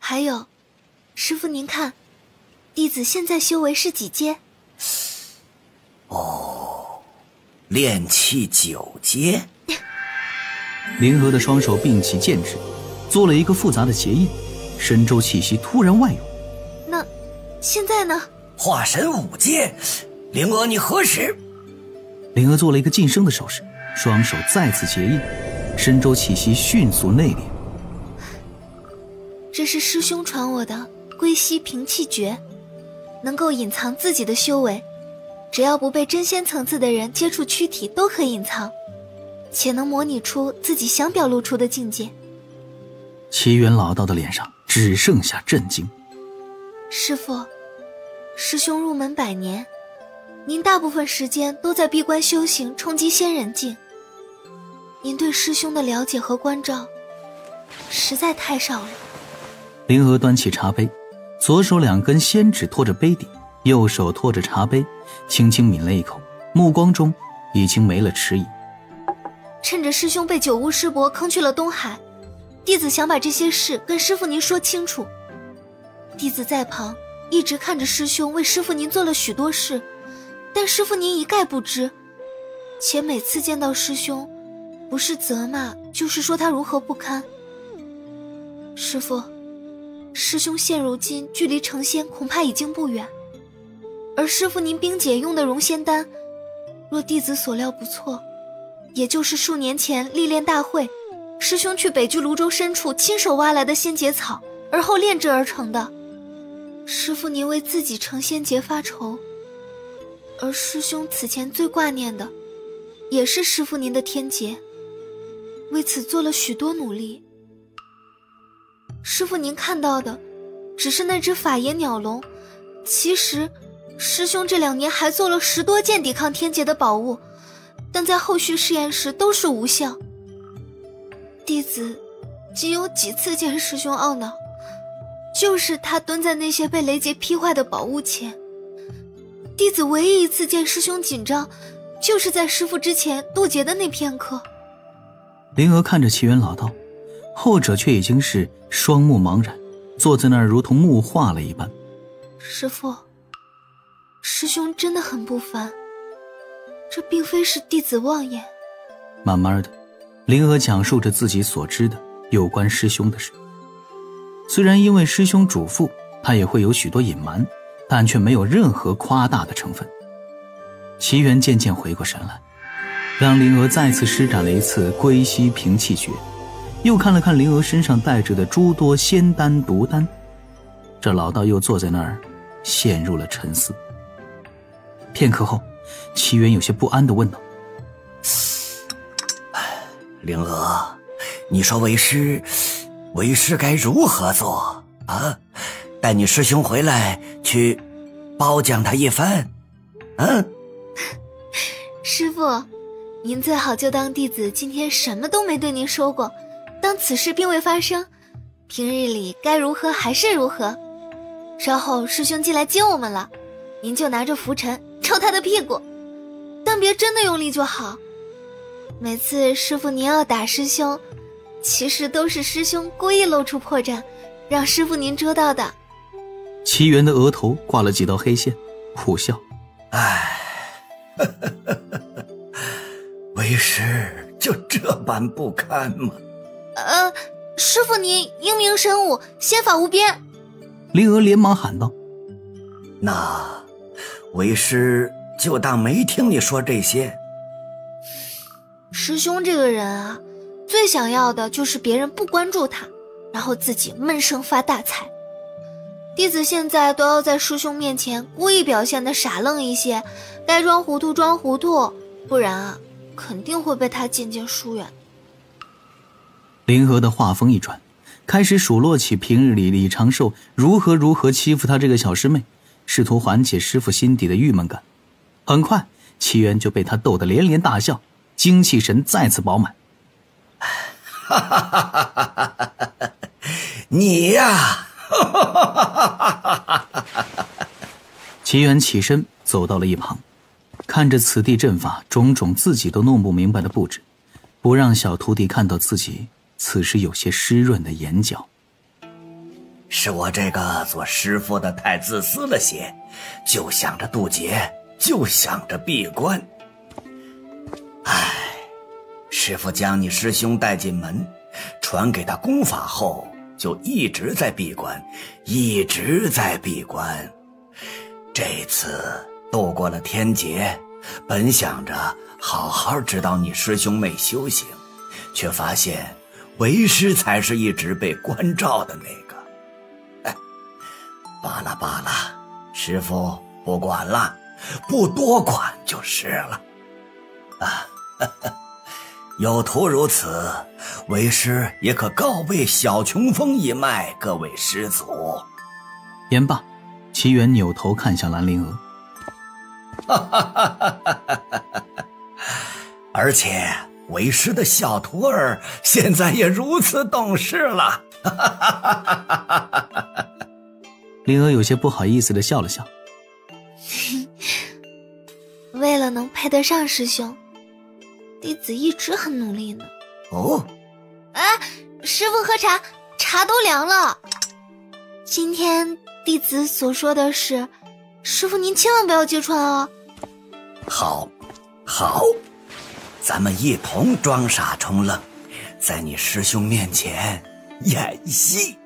还有，师父您看，弟子现在修为是几阶？哦，炼气9阶。灵河的双手并起剑指，做了一个复杂的结印，神州气息突然外涌。那现在呢？化神5阶。灵娥，你何时？灵娥做了一个晋升的手势，双手再次结印，神州气息迅速内敛。这是师兄传我的归西平气诀，能够隐藏自己的修为，只要不被真仙层次的人接触躯体都可以隐藏，且能模拟出自己想表露出的境界。齐元老道的脸上只剩下震惊。师父，师兄入门100年，您大部分时间都在闭关修行，冲击仙人境。您对师兄的了解和关照实在太少了。灵娥端起茶杯，左手2根仙指托着杯底，右手托着茶杯，轻轻抿了一口，目光中已经没了迟疑。趁着师兄被九巫师伯坑去了东海，弟子想把这些事跟师父您说清楚。弟子在旁一直看着师兄为师父您做了许多事，但师父您一概不知，且每次见到师兄，不是责骂就是说他如何不堪。师父，师兄现如今距离成仙恐怕已经不远，而师父您冰姐用的融仙丹，若弟子所料不错，也就是数年前历练大会，师兄去北距泸州深处亲手挖来的仙节草，而后炼制而成的。师父您为自己成仙劫发愁，而师兄此前最挂念的也是师父您的天劫，为此做了许多努力。师父您看到的只是那只法眼鸟笼，其实师兄这2年还做了10多件抵抗天劫的宝物，但在后续试验时都是无效。弟子仅有几次见师兄懊恼，就是他蹲在那些被雷劫劈坏的宝物前。弟子唯一一次见师兄紧张，就是在师父之前渡劫的那片刻。灵娥看着齐元老道，后者却已经是双目茫然，坐在那儿如同木化了一般。师父，师兄真的很不凡，这并非是弟子妄言。慢慢的，灵娥讲述着自己所知的有关师兄的事。虽然因为师兄嘱咐，他也会有许多隐瞒，但却没有任何夸大的成分。齐元渐渐回过神来，让灵娥再次施展了一次归西平气诀，又看了看灵娥身上带着的诸多仙丹毒丹，这老道又坐在那儿陷入了沉思。片刻后，齐元有些不安地问道：灵娥，你说为师该如何做啊？带你师兄回来去褒奖他一番。师父，您最好就当弟子今天什么都没对您说过，当此事并未发生，平日里该如何还是如何。稍后师兄进来接我们了，您就拿着拂尘抽他的屁股，但别真的用力就好。每次师父您要打师兄，其实都是师兄故意露出破绽，让师父您捉到的。齐元的额头挂了几道黑线，苦笑：为师就这般不堪吗？师父您英明神武，仙法无边。灵娥连忙喊道：那为师就当没听你说这些。师兄这个人啊，最想要的就是别人不关注他，然后自己闷声发大财。弟子现在都要在师兄面前故意表现得傻愣一些，该装糊涂装糊涂，不然啊，肯定会被他渐渐疏远。灵娥的话锋一转，开始数落起平日里李长寿如何欺负他这个小师妹，试图缓解师父心底的郁闷感。很快，齐元就被他逗得连连大笑，精气神再次饱满。你呀！齐元起身走到了一旁，看着此地阵法种种自己都弄不明白的布置，不让小徒弟看到自己此时有些湿润的眼角。是我这个做师傅的太自私了些，就想着渡劫，就想着闭关。唉，师傅将你师兄带进门，传给他功法后，就一直在闭关，一直在闭关。这次渡过了天劫，本想着好好指导你师兄妹修行，却发现为师才是一直被关照的那个。罢了罢了，师父不管了，不多管就是了。有图如此，为师也可告慰小琼峰一脉各位师祖。言罢，齐元扭头看向兰陵娥。而且为师的小徒儿现在也如此懂事了。灵娥有些不好意思地笑了笑。为了能配得上师兄，弟子一直很努力呢。哦，师父喝茶，茶都凉了。今天弟子所说的是，师父您千万不要揭穿啊。好，咱们一同装傻充愣，在你师兄面前演戏。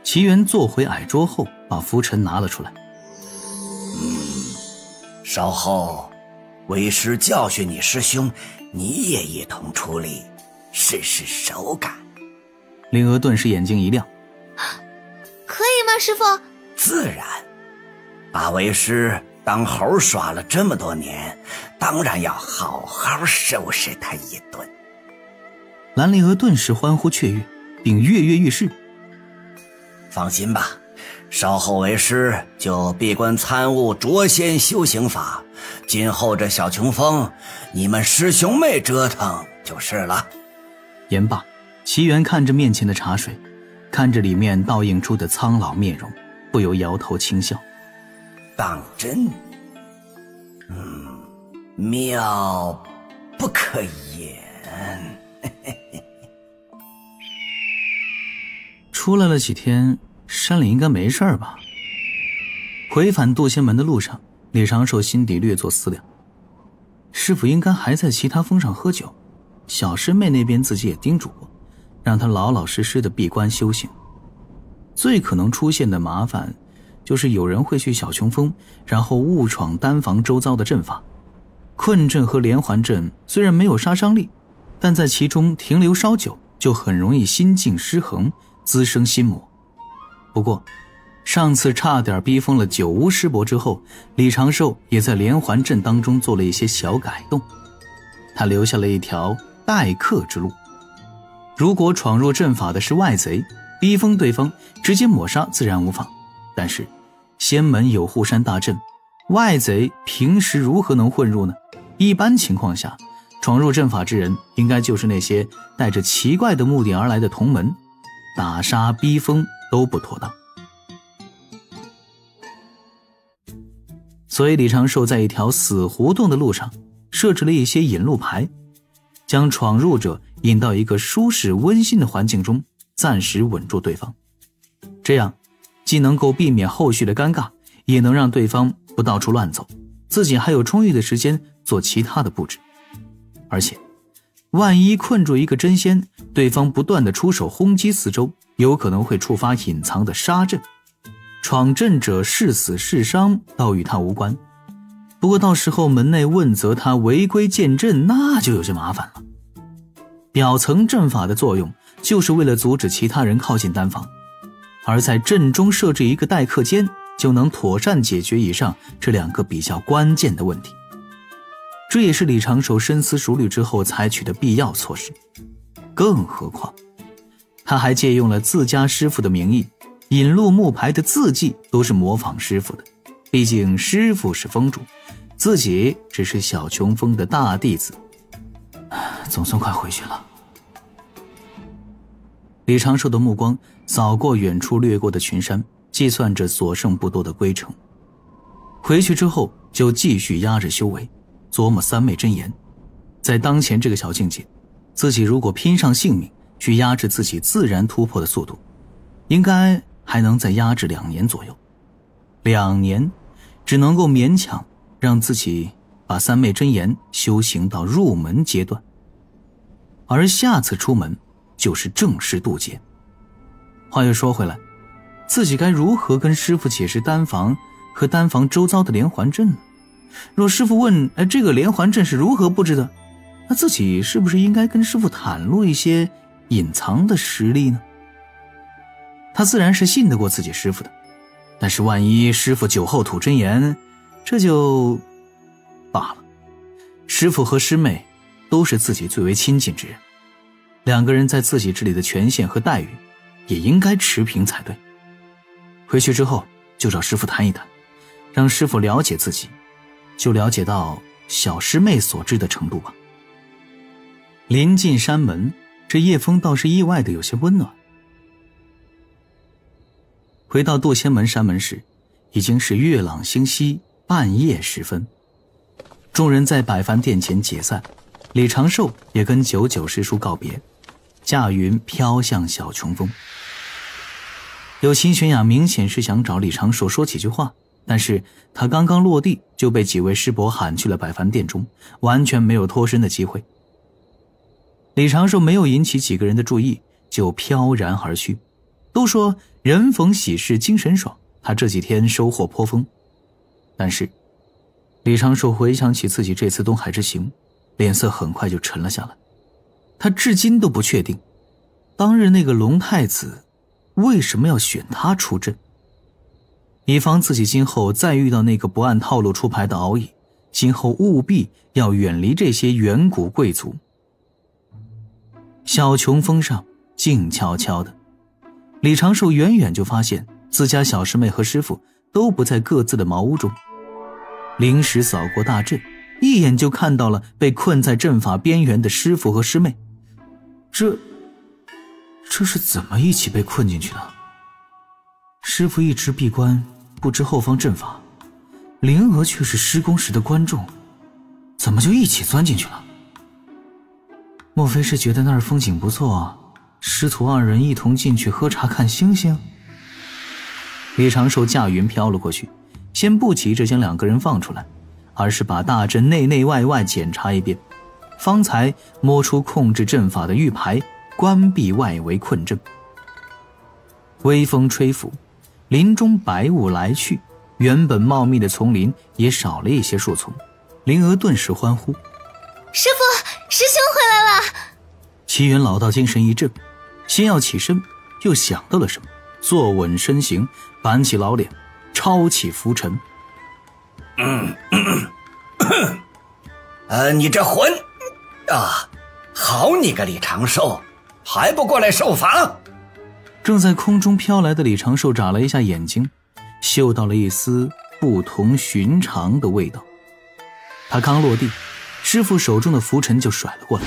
齐元坐回矮桌后，把拂尘拿了出来。稍后为师教训你师兄，你也一同出力，试试手感。灵娥顿时眼睛一亮。可以吗，师父？自然，把为师当猴耍了这么多年，当然要好好收拾他一顿。兰灵娥顿时欢呼雀跃，并跃跃欲试。放心吧，稍后为师就闭关参悟诛仙修行法，今后这小琼峰你们师兄妹折腾就是了。言罢，齐元看着面前的茶水，看着里面倒映出的苍老面容，不由摇头轻笑。当真？妙不可言。出来了几天，山里应该没事儿吧？回返渡仙门的路上，李长寿心底略作思量，师傅应该还在其他峰上喝酒，小师妹那边自己也叮嘱过，让他老老实实的闭关修行。最可能出现的麻烦就是有人会去小琼峰，然后误闯丹房周遭的阵法。困阵和连环阵虽然没有杀伤力，但在其中停留稍久，就很容易心境失衡，滋生心魔。不过上次差点逼疯了九巫师伯之后，李长寿也在连环阵当中做了一些小改动，他留下了一条待客之路。如果闯入阵法的是外贼，逼疯对方直接抹杀自然无妨，但是仙门有护山大阵，外贼平时如何能混入呢？一般情况下，闯入阵法之人应该就是那些带着奇怪的目的而来的同门，打杀逼疯都不妥当。所以李长寿在一条死胡同的路上设置了一些引路牌，将闯入者引到一个舒适温馨的环境中，暂时稳住对方。这样既能够避免后续的尴尬，也能让对方不到处乱走，自己还有充裕的时间做其他的布置。而且万一困住一个真仙，对方不断的出手轰击四周，有可能会触发隐藏的杀阵，闯阵者是死是伤倒与他无关。不过到时候门内问责他违规建阵，那就有些麻烦了。表层阵法的作用就是为了阻止其他人靠近丹房，而在阵中设置一个待客间，就能妥善解决以上这两个比较关键的问题。这也是李长寿深思熟虑之后采取的必要措施。更何况他还借用了自家师傅的名义，引路木牌的字迹都是模仿师傅的，毕竟师傅是峰主，自己只是小琼峰的大弟子，总算快回去了。李长寿的目光扫过远处掠过的群山，计算着所剩不多的归程。回去之后就继续压着修为，琢磨三昧真言。在当前这个小境界，自己如果拼上性命去压制自己自然突破的速度，应该还能再压制2年左右。2年只能够勉强让自己把3昧真言修行到入门阶段，而下次出门就是正式渡劫。话又说回来，自己该如何跟师父解释丹房和丹房周遭的连环阵呢？若师父问这个连环阵是如何布置的，那自己是不是应该跟师父袒露一些隐藏的实力呢？他自然是信得过自己师父的，但是万一师父酒后吐真言，这就罢了。师父和师妹都是自己最为亲近之人，2个人在自己这里的权限和待遇也应该持平才对。回去之后就找师父谈一谈，让师父了解自己，就了解到小师妹所知的程度吧。临近山门，这夜风倒是意外的有些温暖。回到渡仙门山门时，已经是月朗星稀，半夜时分。众人在百幡殿前解散，李长寿也跟九九师叔告别，驾云飘向小琼峰。有秦玄雅明显是想找李长寿说几句话，但是他刚刚落地就被几位师伯喊去了百幡殿中，完全没有脱身的机会。李长寿没有引起几个人的注意，就飘然而去。都说人逢喜事精神爽，他这几天收获颇丰。但是李长寿回想起自己这次东海之行，脸色很快就沉了下来。他至今都不确定当日那个龙太子为什么要选他出阵，以防自己今后再遇到那个不按套路出牌的敖乙，今后务必要远离这些远古贵族。小琼峰上静悄悄的，李长寿远远就发现自家小师妹和师父都不在各自的茅屋中。临时扫过大阵，一眼就看到了被困在阵法边缘的师父和师妹。这是怎么一起被困进去的？师父一直闭关不知后方阵法，灵娥却是施工时的观众，怎么就一起钻进去了？莫非是觉得那儿风景不错，师徒2人一同进去喝茶看星星？李长寿驾云飘了过去，先不急着将2个人放出来，而是把大阵内内外外检查一遍，方才摸出控制阵法的玉牌，关闭外围困阵。微风吹拂，林中白雾来去，原本茂密的丛林也少了一些树丛。灵娥顿时欢呼：师父，师兄回来了！齐元老道精神一振，先要起身，又想到了什么，坐稳身形，板起老脸，抄起拂尘。你这混啊！好你个李长寿，还不过来受罚！正在空中飘来的李长寿眨了一下眼睛，嗅到了一丝不同寻常的味道。他刚落地，师父手中的拂尘就甩了过来。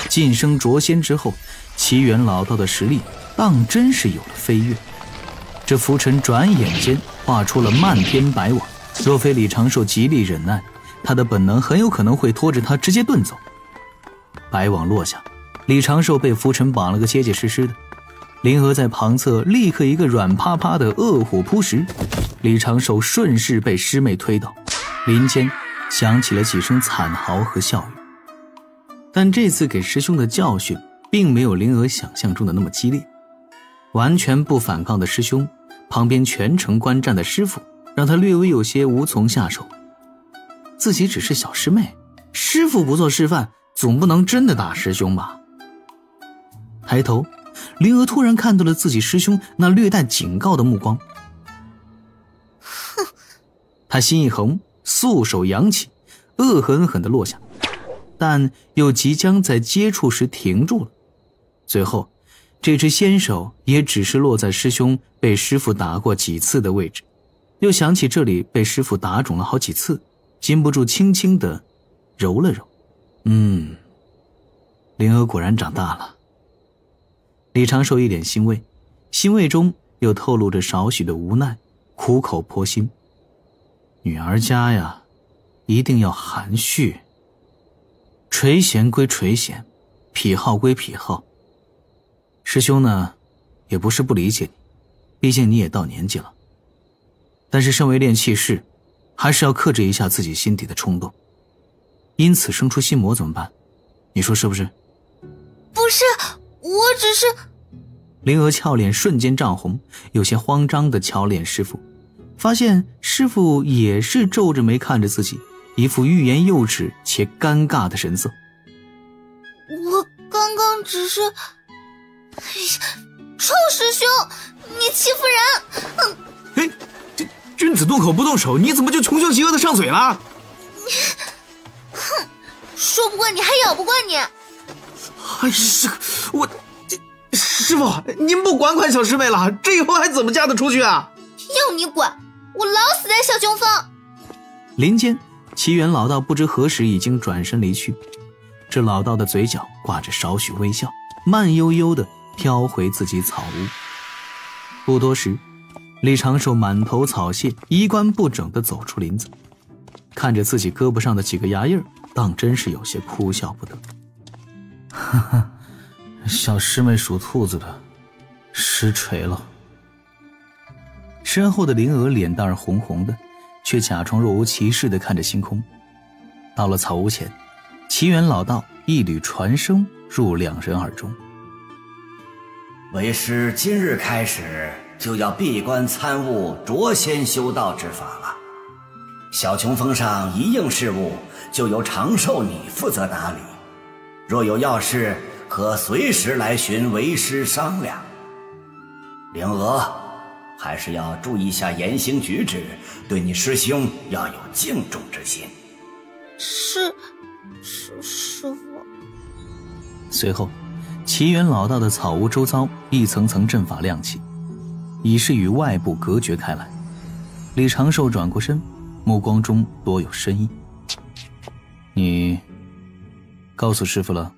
晋升谪仙之后，齐元老道的实力当真是有了飞跃。这拂尘转眼间画出了漫天白网，若非李长寿极力忍耐，他的本能很有可能会拖着他直接遁走。白网落下，李长寿被拂尘绑了个结结实实的。灵娥在旁侧立刻一个软趴趴的饿虎扑食，李长寿顺势被师妹推倒，林间响起了几声惨嚎和笑语。但这次给师兄的教训并没有灵娥想象中的那么激烈，完全不反抗的师兄，旁边全程观战的师父，让他略微有些无从下手。自己只是小师妹，师父不做示范，总不能真的打师兄吧？抬头，灵娥突然看到了自己师兄那略带警告的目光。哼！他心一横，素手扬起，恶狠狠地落下，但又即将在接触时停住了。最后，这只仙手也只是落在师兄被师父打过几次的位置，又想起这里被师父打肿了好几次，禁不住轻轻地揉了揉。灵娥果然长大了。李长寿一脸欣慰，欣慰中又透露着少许的无奈，苦口婆心：女儿家呀，一定要含蓄。垂涎归垂涎，癖好归癖好。师兄呢，也不是不理解你，毕竟你也到年纪了。但是身为炼气士，还是要克制一下自己心底的冲动，因此生出心魔怎么办？你说是不是？不是，我只是……灵娥俏脸瞬间涨红，有些慌张地瞧脸师傅，发现师傅也是皱着眉看着自己，一副欲言又止且尴尬的神色。我刚刚只是……臭师兄，你欺负人！哎，这君子动口不动手，你怎么就穷凶极恶的上嘴了？哼，说不过你还咬不过你。哎，我师傅，您不管管小师妹了，这以后还怎么嫁得出去啊？要你管，我老死在小琼峰。林间，齐元老道不知何时已经转身离去，这老道的嘴角挂着少许微笑，慢悠悠地飘回自己草屋。不多时，李长寿满头草屑，衣冠不整地走出林子，看着自己胳膊上的几个牙印，当真是有些哭笑不得。哈哈，小师妹属兔子的，实锤了。身后的灵娥脸蛋红红的，却假装若无其事地看着星空。到了草屋前，齐元老道一缕传声入两人耳中：为师今日开始就要闭关参悟诛仙修道之法了。小琼峰上一应事务就由长寿你负责打理，若有要事可随时来寻为师商量。灵娥，还是要注意一下言行举止，对你师兄要有敬重之心。师傅。随后，齐元老道的草屋周遭一层层阵法亮起，已是与外部隔绝开来。李长寿转过身，目光中多有深意。你告诉师傅了？